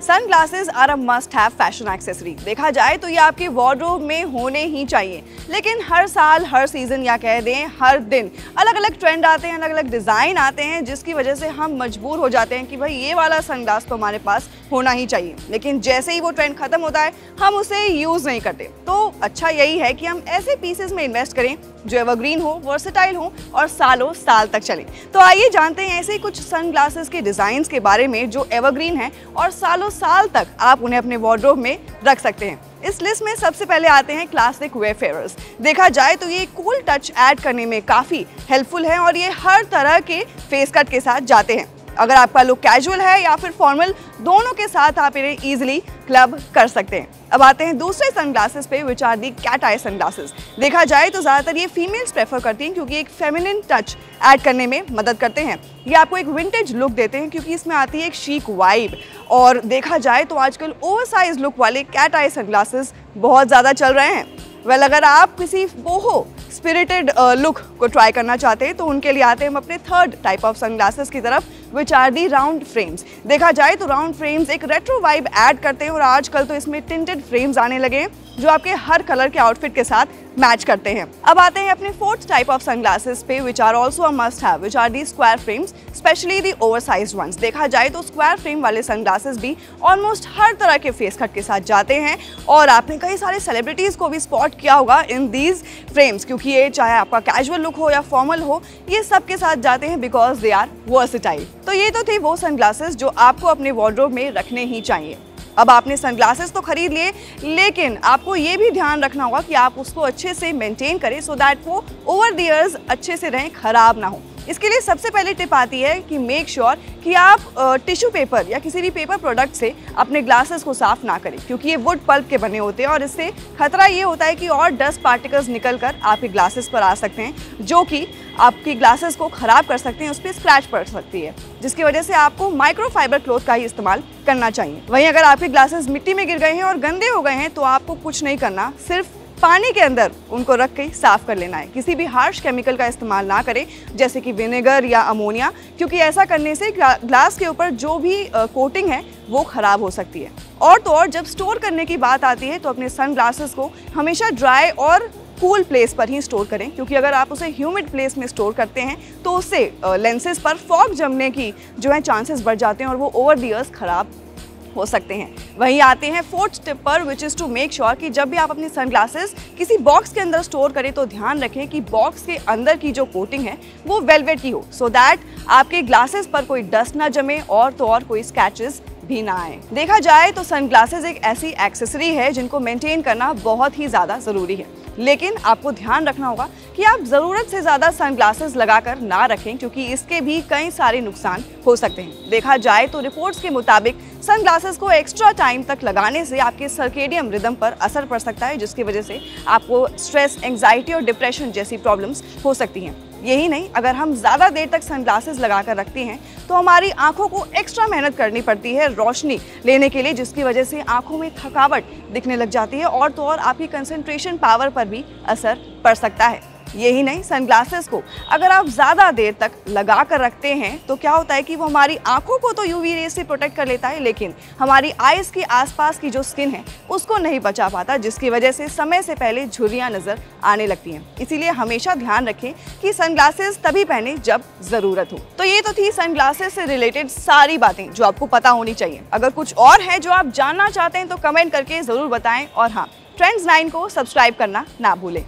Sunglasses are a must have fashion accessory. देखा जाए तो ये आपके वार्डरोब में होने ही चाहिए, लेकिन हर साल, हर सीजन या कह दें हर दिन अलग अलग ट्रेंड आते हैं, अलग अलग डिज़ाइन आते हैं, जिसकी वजह से हम मजबूर हो जाते हैं कि भाई ये वाला सनग्लास तो हमारे पास होना ही चाहिए। लेकिन जैसे ही वो ट्रेंड खत्म होता है हम उसे यूज़ नहीं करते। तो अच्छा यही है कि हम ऐसे पीसेस में इन्वेस्ट करें जो एवरग्रीन हो, वर्सेटाइल हो और सालों साल तक चले। तो आइए जानते हैं ऐसे कुछ सनग्लासेस के डिज़ाइंस के बारे में जो एवरग्रीन हैं और सालों साल तक आप उन्हें अपने वार्डरोब में रख सकते हैं। इस लिस्ट में सबसे पहले आते हैं क्लासिक वेफेयर्स। देखा जाए तो ये कूल टच ऐड करने में काफ़ी हेल्पफुल है और ये हर तरह के फेस कट के साथ जाते हैं। अगर आपका लुक कैजुअल है या फिर फॉर्मल, दोनों के साथ आप इन्हें ईजिली क्लब कर सकते हैं। अब आते हैं दूसरे सनग्लासेस पे, which are the cat eye sunglasses. देखा जाए तो ज़्यादातर ये फीमेल्स प्रेफर करती हैं क्योंकि एक फेमिनिन टच ऐड करने में मदद करते हैं। ये आपको एक विंटेज लुक देते हैं क्योंकि इसमें आती है एक शीक वाइब। और देखा जाए तो आजकल ओवरसाइज लुक वाले कैट आई सनग्लासेस बहुत ज़्यादा चल रहे हैं। अगर आप किसी बोहो स्पिरिटेड लुक को ट्राई करना चाहते हैं तो उनके लिए आते हैं हम अपने थर्ड टाइप ऑफ सनग्लासेस की तरफ, which are the round frames. देखा जाए तो राउंड फ्रेम्स एक रेट्रो वाइब ऐड करते हैं और आजकल तो इसमें टिंटेड फ्रेम्स आने लगे हैं जो आपके हर कलर के आउटफिट के साथ मैच करते हैं। अब आते हैं अपने फोर्थ टाइप ऑफ सनग्लासेस पे, which are also a must have, which are the square frames, specially the oversized ones. देखा जाए तो स्क्वायर फ्रेम वाले सनग्लासेस भी ऑलमोस्ट हर तरह के फेस कट के साथ जाते हैं और आपने कई सारे सेलिब्रिटीज़ को भी स्पॉट किया होगा इन दीज फ्रेम्स, क्योंकि ये चाहे आपका कैजुअल लुक हो या फॉर्मल हो, ये सब के साथ जाते हैं बिकॉज दे आर वर्सेटाइल। तो ये तो थे वो सनग्लासेस जो आपको अपने वार्डरोब में रखने ही चाहिए। अब आपने सनग्लासेस तो खरीद लिए, लेकिन आपको ये भी ध्यान रखना होगा कि आप उसको अच्छे से मेंटेन करें सो दैट वो ओवर द ईयर्स अच्छे से रहें, खराब ना हो। इसके लिए सबसे पहले टिप आती है कि मेक श्योर कि आप टिश्यू पेपर या किसी भी पेपर प्रोडक्ट से अपने ग्लासेस को साफ़ ना करें, क्योंकि ये वुड पल्प के बने होते हैं और इससे खतरा ये होता है कि और डस्ट पार्टिकल्स निकल कर आपके ग्लासेस पर आ सकते हैं, जो कि आपकी ग्लासेस को ख़राब कर सकते हैं, उस पर स्क्रैच पड़ सकती है, जिसकी वजह से आपको माइक्रोफाइबर क्लॉथ का ही इस्तेमाल करना चाहिए। वहीं अगर आपके ग्लासेस मिट्टी में गिर गए हैं और गंदे हो गए हैं तो आपको कुछ नहीं करना, सिर्फ पानी के अंदर उनको रख के साफ कर लेना है। किसी भी हार्श केमिकल का इस्तेमाल ना करें, जैसे कि विनेगर या अमोनिया, क्योंकि ऐसा करने से ग्लास के ऊपर जो भी कोटिंग है वो ख़राब हो सकती है। और तो और जब स्टोर करने की बात आती है तो अपने सनग्लासेस को हमेशा ड्राई और कूल प्लेस पर ही स्टोर करें, क्योंकि अगर आप उसे ह्यूमिड प्लेस में स्टोर करते हैं तो उससे लेंसेज पर फॉग जमने की जो है चांसेस बढ़ जाते हैं और वो ओवर द ईयर्स ख़राब हो सकते हैं। वहीं आते हैं फोर्थ टिप पर, which is to make sure कि जब भी आप अपने सनग्लासेस किसी बॉक्स के अंदर स्टोर करें तो ध्यान रखें कि बॉक्स के अंदर की जो कोटिंग है वो वेलवेट की हो, सो दैट आपके ग्लासेस पर कोई डस्ट ना जमे और तो और कोई स्क्रैचेस भी ना आए। देखा जाए तो सनग्लासेस एक ऐसी एक्सेसरी है जिनको मेंटेन करना बहुत ही ज़्यादा ज़रूरी है, लेकिन आपको ध्यान रखना होगा कि आप ज़रूरत से ज़्यादा सनग्लासेस लगाकर ना रखें, क्योंकि इसके भी कई सारे नुकसान हो सकते हैं। देखा जाए तो रिपोर्ट्स के मुताबिक सनग्लासेस को एक्स्ट्रा टाइम तक लगाने से आपके सर्केडियम रिदम पर असर पड़ सकता है, जिसकी वजह से आपको स्ट्रेस, एंग्जाइटी और डिप्रेशन जैसी प्रॉब्लम्स हो सकती हैं। यही नहीं, अगर हम ज़्यादा देर तक सनग्लासेस लगाकर रखते हैं तो हमारी आंखों को एक्स्ट्रा मेहनत करनी पड़ती है रोशनी लेने के लिए, जिसकी वजह से आंखों में थकावट दिखने लग जाती है और तो और आपकी कंसंट्रेशन पावर पर भी असर पड़ सकता है। यही नहीं, सनग्लासेस को अगर आप ज़्यादा देर तक लगा कर रखते हैं तो क्या होता है कि वो हमारी आंखों को तो यूवी रेज से प्रोटेक्ट कर लेता है, लेकिन हमारी आइज़ के आसपास की जो स्किन है उसको नहीं बचा पाता, जिसकी वजह से समय से पहले झुर्रियाँ नज़र आने लगती हैं। इसीलिए हमेशा ध्यान रखें कि सनग्लासेस तभी पहने जब ज़रूरत हो। तो ये तो थी सनग्लासेस से रिलेटेड सारी बातें जो आपको पता होनी चाहिए। अगर कुछ और है जो आप जानना चाहते हैं तो कमेंट करके ज़रूर बताएं और हाँ, ट्रेंड्स 9 को सब्सक्राइब करना ना भूलें।